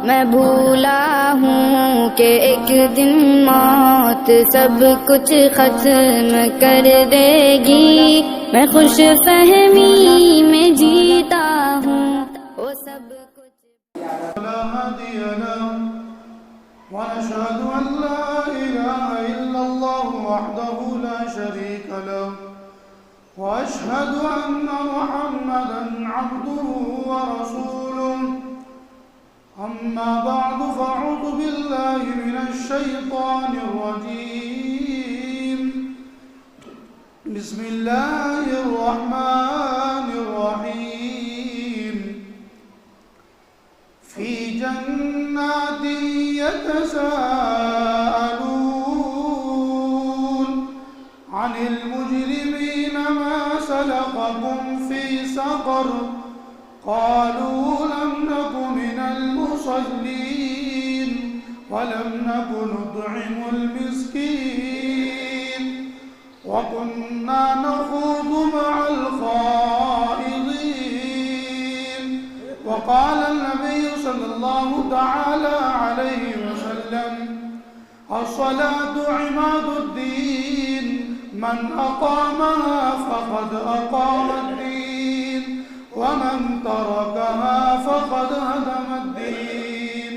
میں بھولا ہوں کہ ایک دن موت سب کچھ ختم کر دے گی، میں خوش فہمی میں جیتا ہوں وہ سب کچھ۔ لا هادي له ونشهد أن لا إله إلا الله وحده لا شريك له وأشهد أن محمدا عبده ورسوله أما بعد فأعوذ بالله من الشيطان الرجيم بسم الله الرحمن الرحيم في جنات يتساءلون عن المجرمين ما سلككم في سقر قالوا لم نك من المصلين ولم نك نطعم المسكين وكنا نخوض مع الخائضين وقال النبي صلى الله تعالى عليه وسلم الصلاة عماد الدين من أقامها فقد أقام الدين ومن تركها فقد هدم الدين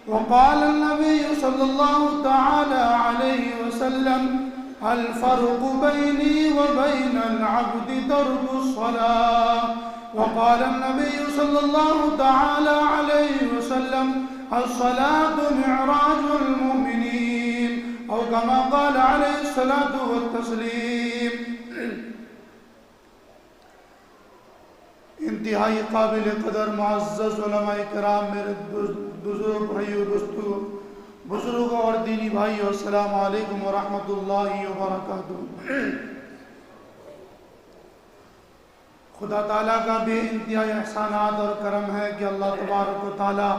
وقال النبي صلى الله تعالى عليه وسلم الفرق بيني وبين العبد ترك الصلاة وقال النبي صلى الله تعالى عليه وسلم الصلاة معراج المؤمنين أو كما قال عليه الصلاة والتسليم۔ انتہائی قابل قدر معزز علماء کرام، میرے بزرگ بھائیو، دوستو، بزرگوں اور دینی بھائیو، السلام علیکم ورحمۃ اللہ وبرکاتہ۔ خدا تعالیٰ کا بے انتہائی احسانات اور کرم ہے کہ اللہ تبارک و تعالیٰ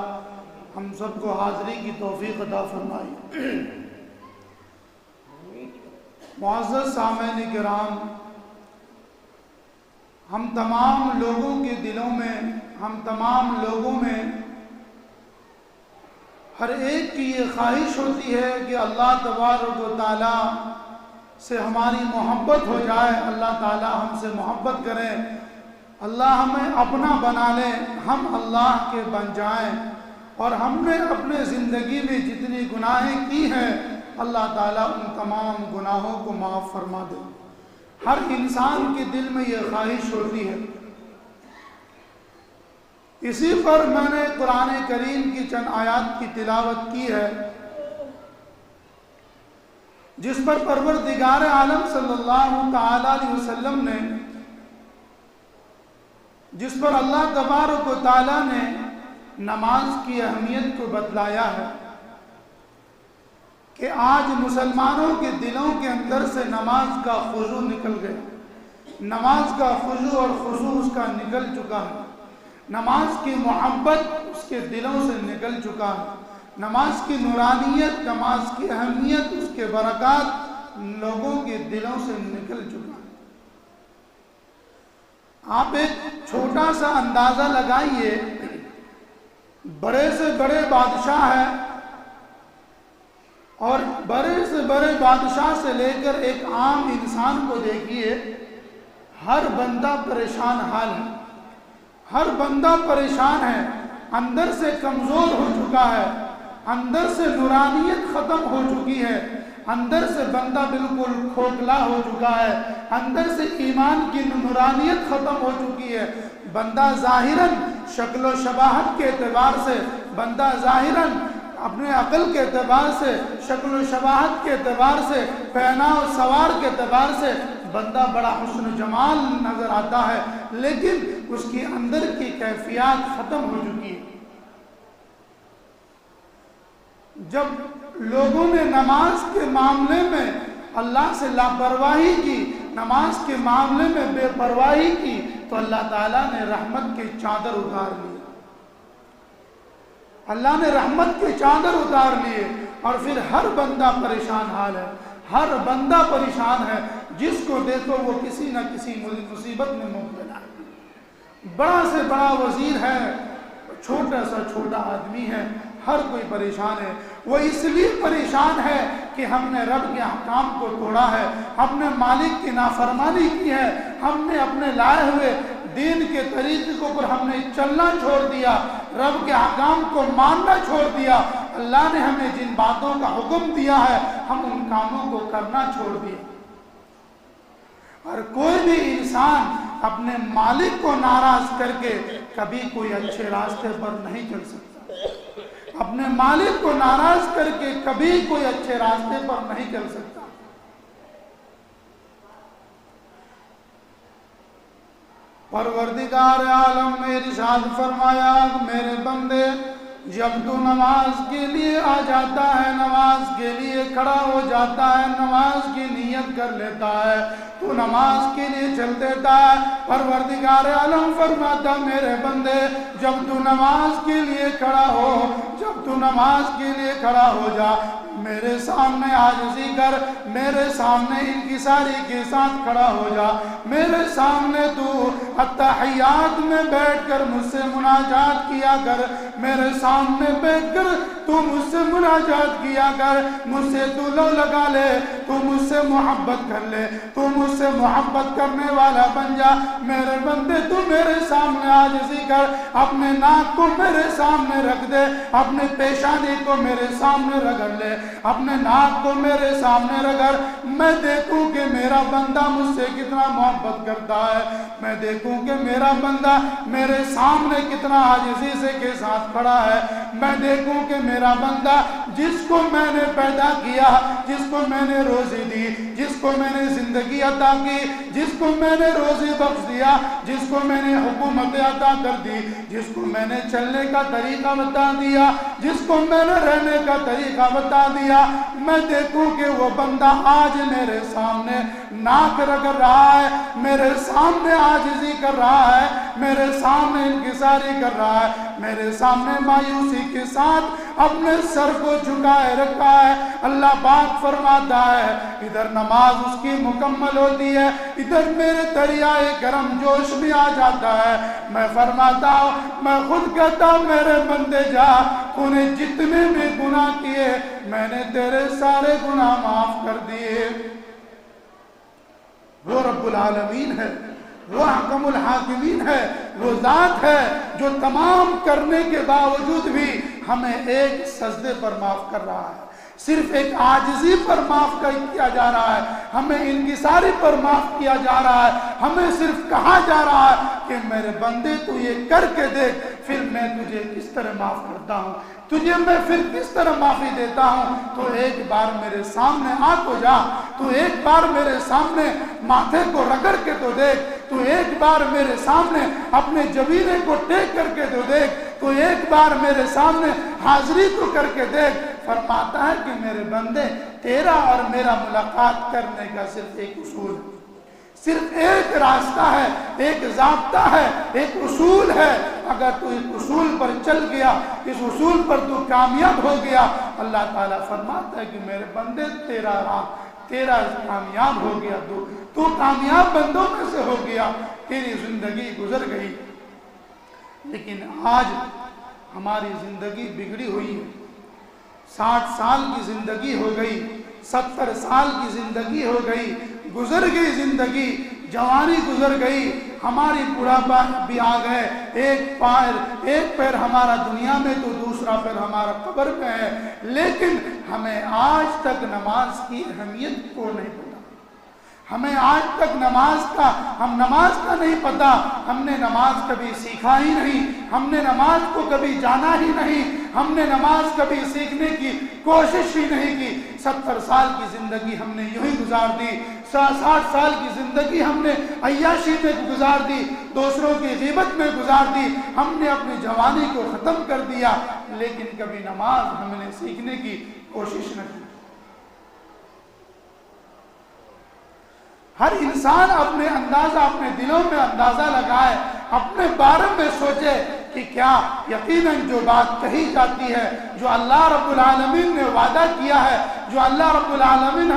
ہم سب کو حاضری کی توفیق عطا فرمائی۔ معزز سامعین کرام، ہم تمام لوگوں کے دلوں میں، ہم تمام لوگوں میں ہر ایک کی یہ خواہش ہوتی ہے کہ اللہ تبارک و تعالیٰ سے ہماری محبت ہو جائے، اللہ تعالیٰ ہم سے محبت کریں، اللہ ہمیں اپنا بنا لے، ہم اللہ کے بن جائیں، اور ہم نے اپنے زندگی میں جتنی گناہیں کی ہیں اللہ تعالیٰ ان تمام گناہوں کو معاف فرما دے۔ ہر انسان کے دل میں یہ خواہش ہوتی ہے۔ اسی پر میں نے قرآن کریم کی چند آیات کی تلاوت کی ہے، جس پر پروردگار عالم صلی اللہ تعالی علیہ وسلم نے، جس پر اللہ تبارک و تعالی نے نماز کی اہمیت کو بتلایا ہے کہ آج مسلمانوں کے دلوں کے اندر سے نماز کا خضوع نکل گیا، نماز کا خضوع اور خضوع اس کا نکل چکا ہے، نماز کی محبت اس کے دلوں سے نکل چکا ہے، نماز کی نورانیت، نماز کی اہمیت، اس کے برکات لوگوں کے دلوں سے نکل چکا ہے۔ آپ ایک چھوٹا سا اندازہ لگائیے، بڑے سے بڑے بادشاہ ہیں، اور بڑے سے بڑے بادشاہ سے لے کر ایک عام انسان کو دیکھیے، ہر بندہ پریشان حال ہے، ہر بندہ پریشان ہے، اندر سے کمزور ہو چکا ہے، اندر سے نورانیت ختم ہو چکی ہے، اندر سے بندہ بالکل کھوکھلا ہو چکا ہے، اندر سے ایمان کی نورانیت ختم ہو چکی ہے۔ بندہ ظاہراً شکل و شباہت کے اعتبار سے، بندہ ظاہراً اپنے عقل کے اعتبار سے، شکل و شباہت کے اعتبار سے، پہناؤ سوار کے اعتبار سے بندہ بڑا حسن و جمال نظر آتا ہے، لیکن اس کی اندر کی کیفیات ختم ہو چکی ہے۔ جب لوگوں نے نماز کے معاملے میں اللہ سے لاپرواہی کی، نماز کے معاملے میں بے پرواہی کی، تو اللہ تعالیٰ نے رحمت کے چادر اتار لی، اللہ نے رحمت کے چادر اتار لیے، اور پھر ہر بندہ پریشان حال ہے، ہر بندہ پریشان ہے، جس کو دیکھو وہ کسی نہ کسی مصیبت میں مبتلا ہے۔ بڑا سے بڑا وزیر ہے، چھوٹا سا چھوٹا آدمی ہے، ہر کوئی پریشان ہے۔ وہ اس لیے پریشان ہے کہ ہم نے رب کے احکام کو توڑا ہے، ہم نے مالک کی نافرمانی کی ہے، ہم نے اپنے لائے ہوئے دین کے طریقوں پر ہم نے چلنا چھوڑ دیا، رب کے احکام کو ماننا چھوڑ دیا، اللہ نے ہمیں جن باتوں کا حکم دیا ہے ہم ان کاموں کو کرنا چھوڑ دیا۔ اور کوئی بھی انسان اپنے مالک کو ناراض کر کے کبھی کوئی اچھے راستے پر نہیں چل سکتا، اپنے مالک کو ناراض کر کے کبھی کوئی اچھے راستے پر نہیں چل سکتا۔ پروردگار عالم نے ارشاد فرمایا، میرے بندے جب تو نماز کے لیے آ جاتا ہے، نماز کے لیے کھڑا ہو جاتا ہے، نماز کی نیت کر لیتا ہے، تو نماز کے لیے چل دیتا ہے، پروردگار عالم فرماتا میرے بندے جب تو نماز کے لیے کھڑا ہو، جب تو نماز کے لیے کھڑا ہو جا، میرے سامنے عاجزی کر، میرے سامنے انکساری کے ساتھ کھڑا ہو جا، میرے سامنے تو التحیات میں بیٹھ کر مجھ سے مناجات کیا کر، میرے سامنے بیٹھ کر تو مجھ سے مناجات کیا کر، مجھ سے تو لو لگا لے، تو مجھ سے محبت کر لے، تو مجھ سے محبت کرنے والا بن جا۔ میرے بندے تو میرے سامنے عاجزی کر، اپنے ناک کو میرے سامنے رکھ دے، اپنے پیشانی کو میرے سامنے رگڑ لے، اپنے ناک کو میرے سامنے رگڑ، میں دیکھوں کہ میرا بندہ مجھ سے کتنا محبت کرتا ہے، میں دیکھوں کہ میرا بندہ میرے سامنے کتنا عاجزی سے کے ساتھ کھڑا ہے، میں دیکھوں کہ میرا بندہ جس کو میں نے پیدا کیا، جس کو میں نے روزی دی، جس کو میں نے زندگی عطا کی، جس کو میں نے روزی بخش دیا، جس کو میں نے حکومت عطا کر دی، جس کو میں نے چلنے کا طریقہ بتا دیا، جس کو میں نے رہنے کا طریقہ بتا دیا، میں دیکھوں کہ وہ بندہ آج میرے سامنے ناک رگڑ رہا ہے، میرے سامنے عاجزی کر رہا ہے، میرے سامنے انکساری کر رہا ہے، میرے سامنے مایوسی کے ساتھ اپنے سر کو جھکائے رکھا ہے۔ اللہ پاک فرماتا ہے ادھر نماز اس کی مکمل ہوتی ہے، ادھر میرے دریائے کرم جوش بھی آ جاتا ہے، میں فرماتا ہوں، میں خود کہتا ہوں میرے بندے جا، تو نے جتنے بھی گناہ کیے میں نے تیرے سارے گناہ معاف کر دیے۔ وہ رب العالمین ہے، وہ حکم الحاکمین ہے، وہ ذات ہے جو تمام کرنے کے باوجود بھی ہمیں ایک سجدے پر معاف کر رہا ہے، صرف ایک عاجزی پر معاف کیا جا رہا ہے، ہمیں انکساری پر معاف کیا جا رہا ہے، ہمیں صرف کہا جا رہا ہے کہ میرے بندے تو یہ کر کے دیکھ، پھر میں تجھے کس طرح معاف کرتا ہوں، تجھے میں پھر کس طرح معافی دیتا ہوں۔ تو ایک بار میرے سامنے آ تو جا، تو ایک بار میرے سامنے ماتھے کو رگڑ کے تو دیکھ، تو ایک بار میرے سامنے اپنے جبینے کو ٹیک کر کے تو دیکھ، تو ایک بار میرے سامنے حاضری تو کر کے دیکھ۔ فرماتا ہے کہ میرے بندے تیرا اور میرا ملاقات کرنے کا صرف ایک اصول ہے، صرف ایک راستہ ہے، ایک ضابطہ ہے، ایک اصول ہے، اگر تو اس اصول پر چل گیا، اس اصول پر تو کامیاب ہو گیا، اللہ تعالیٰ فرماتا ہے کہ میرے بندے تیرا کامیاب ہو گیا، تو کامیاب بندوں میں سے ہو گیا، تیری زندگی گزر گئی۔ لیکن آج ہماری زندگی بگڑی ہوئی ہے، 60 سال کی زندگی ہو گئی، 70 سال کی زندگی ہو گئی، گزر گئی زندگی، جوانی گزر گئی، ہماری بڑھاپا بھی آ گئے، ایک پیر ہمارا دنیا میں تو دوسرا پیر ہمارا قبر میں ہے، لیکن ہمیں آج تک نماز کی اہمیت کو نہیں پتا، ہمیں آج تک نماز کا نہیں پتا، ہم نے نماز کبھی سیکھا ہی نہیں، ہم نے نماز کو کبھی جانا ہی نہیں، ہم نے نماز کبھی سیکھنے کی کوشش ہی نہیں کی۔ 70 سال کی زندگی ہم نے یوں ہی گزار دی، 60 سال کی زندگی ہم نے عیاشی میں گزار دی، دوسروں کی غیبت میں گزار دی، ہم نے اپنی جوانی کو ختم کر دیا، لیکن کبھی نماز ہم نے سیکھنے کی کوشش نہ کی۔ ہر انسان اپنے دلوں میں اندازہ لگائے، اپنے بارے میں سوچے کہ کیا یقیناً جو بات کہی جاتی ہے، جو اللہ رب العالمین نے وعدہ کیا ہے، جو اللہ رب العالمین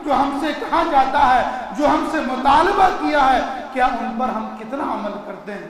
جو ہم سے کہا جاتا ہے، جو ہم سے مطالبہ کیا ہے، کیا ان پر ہم کتنا عمل کرتے ہیں؟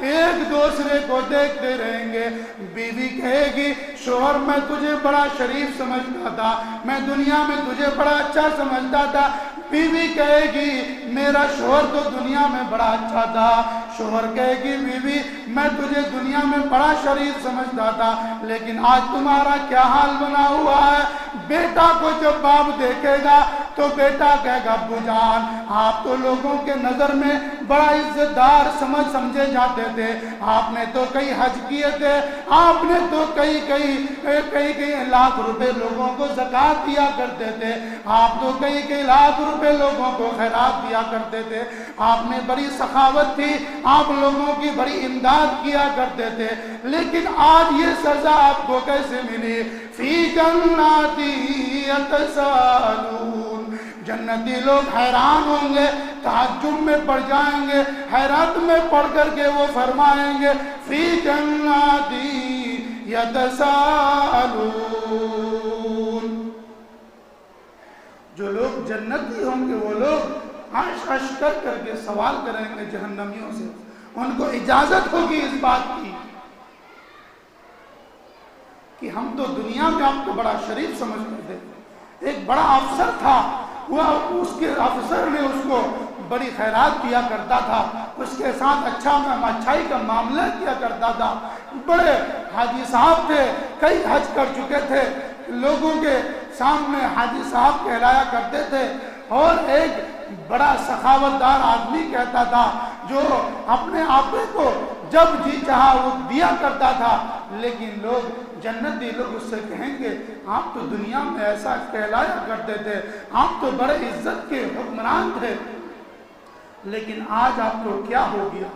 ایک دوسرے کو دیکھتے رہیں گے. بیوی کہے گی شوہر میں تجھے بڑا شریف سمجھتا تھا, میں دنیا میں تجھے بڑا اچھا سمجھتا تھا. بیوی کہے گی میرا شوہر تو دنیا میں بڑا اچھا تھا. شوہر کہے گی بیوی میں تجھے دنیا میں بڑا شریف سمجھتا تھا, لیکن آج تمہارا کیا حال بنا ہوا ہے. بیٹا کو جب باپ دیکھے گا تو بیٹا کہے گا ابو جان آپ تو لوگوں کے نظر میں بڑا عزت دار سمجھے جاتے تھے, آپ نے تو کئی حج کیے تھے, آپ نے تو کئی لاکھ روپے لوگوں کو زکوٰۃ دیا کرتے تھے, آپ تو کئی لاکھ روپے لوگوں کو خیرات دیا کرتے تھے, آپ میں بڑی سخاوت تھی, آپ لوگوں کی بڑی امداد کیا کرتے تھے, لیکن آج یہ سزا آپ کو کیسے ملی. فی جناتی یتساءلون, جنتی لوگ حیران ہوں گے, تعجب میں پڑ جائیں گے, حیرت میں پڑ کر کے وہ فرمائیں گے فی جناتی یتساءلون. جو لوگ جنتی ہوں گے وہ لوگ عش عش کر کے سوال کریں گے جہنمیوں سے. ان کو اجازت ہوگی اس بات کی کہ ہم تو دنیا میں آپ کو بڑا شریف سمجھ کرتے تھے, ایک بڑا افسر تھا, وہ اس کے افسر نے اس کو بڑی خیرات کیا کرتا تھا, اس کے ساتھ اچھائی کا معاملہ کیا کرتا تھا, بڑے حاجی صاحب تھے, کئی حج کر چکے تھے, لوگوں کے سامنے حاجی صاحب کہلایا کرتے تھے, اور ایک بڑا سخاوت دار آدمی کہتا تھا جو اپنے آپے کو جب جی چاہا وہ دیا کرتا تھا. لیکن لوگ جنتی لوگ اس سے کہیں گے آپ تو دنیا میں ایسا کہلایا کرتے تھے, آپ تو بڑے عزت کے حکمران تھے, لیکن آج آپ کو کیا ہو گیا.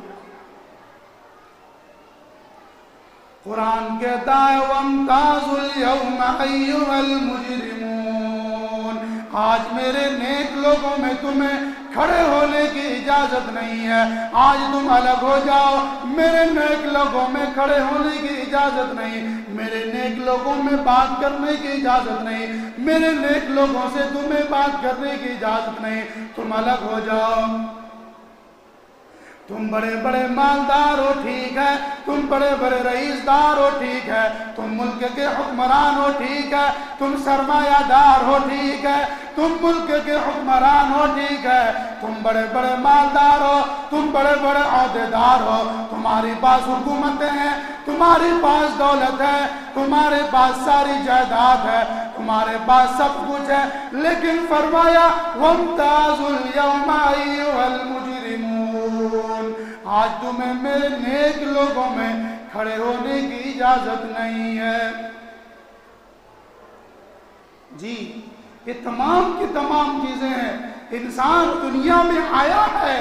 قرآن کہتا ہے وَامْتَازُوا الْيَوْمَ أَيُّهَا الْمُجْرِمُونَ, آج میرے نیک لوگوں میں تمہیں کھڑے ہونے کی اجازت نہیں ہے, آج تم الگ ہو جاؤ, میرے نیک لوگوں میں کھڑے ہونے کی اجازت نہیں, میرے نیک لوگوں میں بات کرنے کی اجازت نہیں, میرے نیک لوگوں سے تمہیں بات کرنے کی اجازت نہیں, تم الگ ہو جاؤ. تم بڑے بڑے مالدار ہو ٹھیک ہے, تم بڑے بڑے رئیس دار ہو ٹھیک ہے, تم ملک کے حکمران ہو ٹھیک ہے, تم سرمایہ دار ہو ٹھیک ہے, تم ملک کے حکمران ہو ٹھیک ہے, تم بڑے بڑے مالدار ہو, تم بڑے بڑے عہدیدار ہو, تمہاری پاس حکومتیں ہیں, تمہاری پاس دولت ہے, تمہارے پاس ساری جائیداد ہے, تمہارے پاس سب کچھ ہے, لیکن فرمایا وَامْتَازُوا الْيَوْمَ أَيُّهَا الْمُجْرِمُونَ, آج تمہیں میرے نیک لوگوں میں کھڑے ہونے کی اجازت نہیں ہے. جی یہ تمام کی تمام چیزیں ہیں. انسان دنیا میں آیا ہے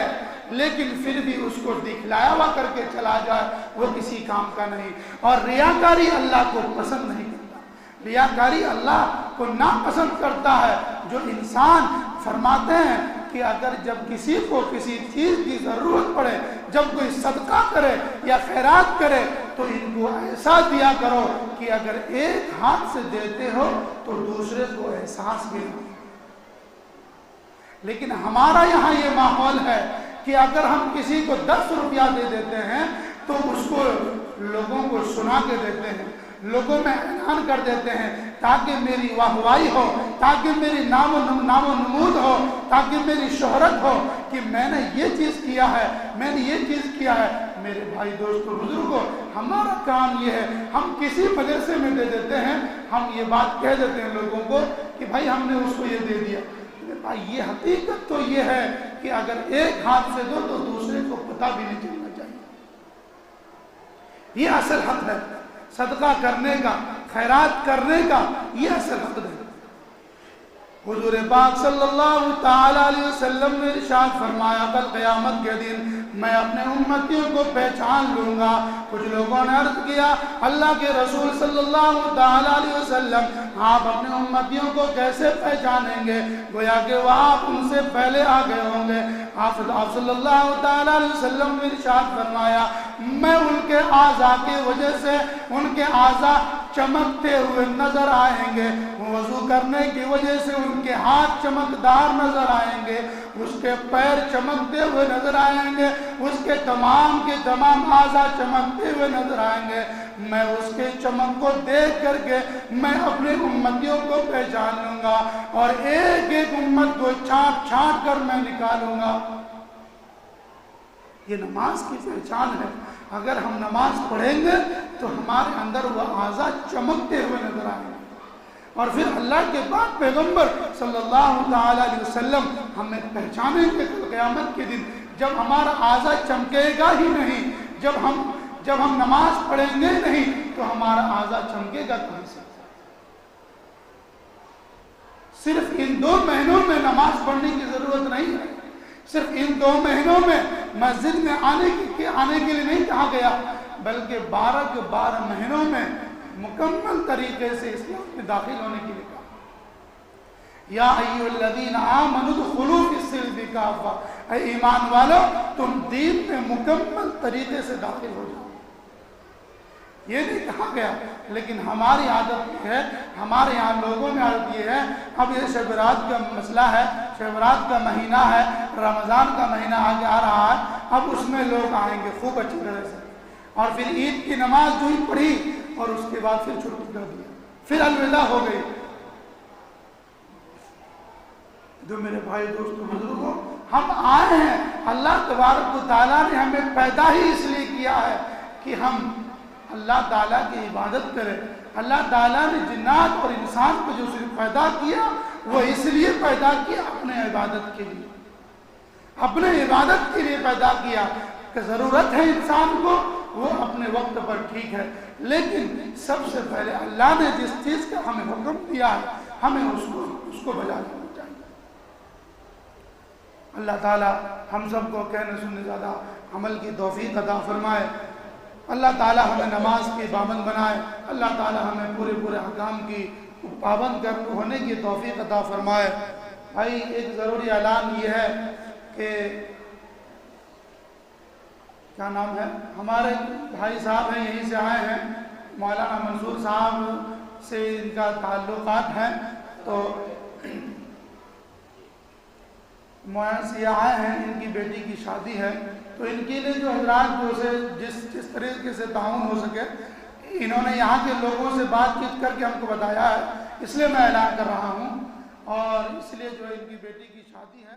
لیکن پھر بھی اس کو دکھلایا ہوا کر کے چلا جائے وہ کسی کام کا نہیں. اور ریاکاری اللہ کو پسند نہیں کرتا, ریاکاری اللہ کو ناپسند کرتا ہے. جو انسان فرماتے ہیں کہ اگر جب کسی کو کسی چیز کی ضرورت پڑے, جب کوئی صدقہ کرے یا خیرات کرے تو ان کو ایسا دیا کرو کہ اگر ایک ہاتھ سے دیتے ہو تو دوسرے کو احساس بھی ہو. لیکن ہمارا یہاں یہ ماحول ہے کہ اگر ہم کسی کو 10 روپیہ دے دیتے ہیں تو اس کو لوگوں کو سنا کے دیتے ہیں, لوگوں میں اعلان کر دیتے ہیں تاکہ میری واہوائی ہو, تاکہ میری نام و نمود ہو, تاکہ میری شہرت ہو کہ میں نے یہ چیز کیا ہے, میں نے یہ چیز کیا ہے. میرے بھائی دوستو بزرگوں, ہمارا کام یہ ہے, ہم کسی مدرسے میں دے دیتے ہیں, ہم یہ بات کہہ دیتے ہیں لوگوں کو کہ بھائی ہم نے اس کو یہ دے دیا. بھائی یہ حقیقت تو یہ ہے کہ اگر ایک ہاتھ سے دو تو دوسرے کو پتہ بھی نہیں چلنا چاہیے. یہ اصل حق ہے صدقہ کرنے کا, خیرات کرنے کا, یہ اصل حق ہے. حضور پاک صلی اللہ تعالی علیہ وسلم نے ارشاد فرمایا کل قیامت کے دن میں اپنے امتیوں کو پہچان لوں گا. کچھ لوگوں نے عرض کیا اللہ کے رسول صلی اللہ تعالی علیہ وسلم آپ اپنے امتیوں کو کیسے پہچانیں گے, گویا کہ وہ آپ ان سے پہلے آ گئے ہوں گے. آپ صلی اللہ تعالی علیہ وسلم نے ارشاد فرمایا میں ان کے اعضاء کی وجہ سے ان کے اعضاء چمکتے ہوئے نظر آئیں گے, وضو کرنے کی وجہ سے ان کے ہاتھ چمکدار نظر آئیں گے, اس کے پیر چمکتے ہوئے نظر آئیں گے, اس کے تمام اعضاء چمکتے ہوئے نظر آئیں گے. میں اس کے چمک کو دیکھ کر کے میں اپنے امتیوں کو پہچان لوں گا اور ایک ایک امت کو چھانٹ کر میں نکالوں گا. یہ نماز کی پہچان ہے. اگر ہم نماز پڑھیں گے تو ہمارے اندر وہ اعضاء چمکتے ہوئے نظر آئیں گے. اور پھر اللہ کے پاک پیغمبر صلی اللہ تعالی علیہ وسلم ہمیں پہچانیں گے قیامت کے دن جب ہمارا اعضاء چمکے گا ہی نہیں. جب ہم نماز پڑھیں گے نہیں تو ہمارا اعضاء چمکے گا کہاں سے؟ صرف ان 2 مہینوں میں نماز پڑھنے کی ضرورت نہیں ہے. صرف ان 2 مہینوں میں مسجد میں آنے کے لیے نہیں کہا گیا بلکہ 12 کے 12 مہینوں میں مکمل طریقے سے اسلام میں داخل ہونے کے لیے کہا. یا ایھا الذین آمنوا ادخلوا فی السلم کافہ، اے ایمان والو تم دین میں مکمل طریقے سے داخل ہو جاؤ. یہ نہیں کہا گیا. لیکن ہماری عادت یہ ہے، ہمارے یہاں لوگوں میں عادت یہ ہے، اب یہ شب برات کا مسئلہ ہے، شب برات کا مہینہ ہے، رمضان کا مہینہ آگے آ رہا ہے، اب اس میں لوگ آئیں گے خوب اچھی طرح سے. اور پھر عید کی نماز جو ہی پڑھی اور اس کے بعد پھر چھٹی کر دیا، پھر الوداع ہو گئی. جو میرے بھائی دوستوں بزرگوں، ہم آئے ہیں، اللہ تبارک و تعالیٰ نے ہمیں پیدا ہی اس لیے کیا ہے کہ ہم اللہ تعالیٰ کی عبادت کریں. اللہ تعالیٰ نے جنات اور انسان کو جو صرف پیدا کیا وہ اس لیے پیدا کیا اپنے عبادت کے لیے، اپنے عبادت کے لیے پیدا کیا. کہ ضرورت ہے انسان کو وہ اپنے وقت پر ٹھیک ہے، لیکن سب سے پہلے اللہ نے جس چیز کا ہمیں حکم دیا ہے ہمیں اس کو بجا لینا چاہیے. اللہ تعالیٰ ہم سب کو کہنے سننے زیادہ عمل کی توفیق عطا فرمائے. اللہ تعالیٰ ہمیں نماز کی پابند بنائے. اللہ تعالیٰ ہمیں پورے احکام کی پابند ہونے کی توفیق عطا فرمائے. بھائی ایک ضروری اعلان یہ ہے کہ کیا نام ہے، ہمارے بھائی صاحب ہیں یہیں سے آئے ہیں، مولانا منصور صاحب سے ان کا تعلقات ہیں، تو مولانا سے آئے ہیں، ان کی بیٹی کی شادی ہے، تو ان کے لیے جو حضرات جو سے جس طریقے سے تعاون ہو سکے انہوں نے یہاں کے لوگوں سے بات چیت کر کے ہم کو بتایا ہے، اس لیے میں اعلان کر رہا ہوں. اور اس لیے جو ان کی بیٹی کی شادی ہے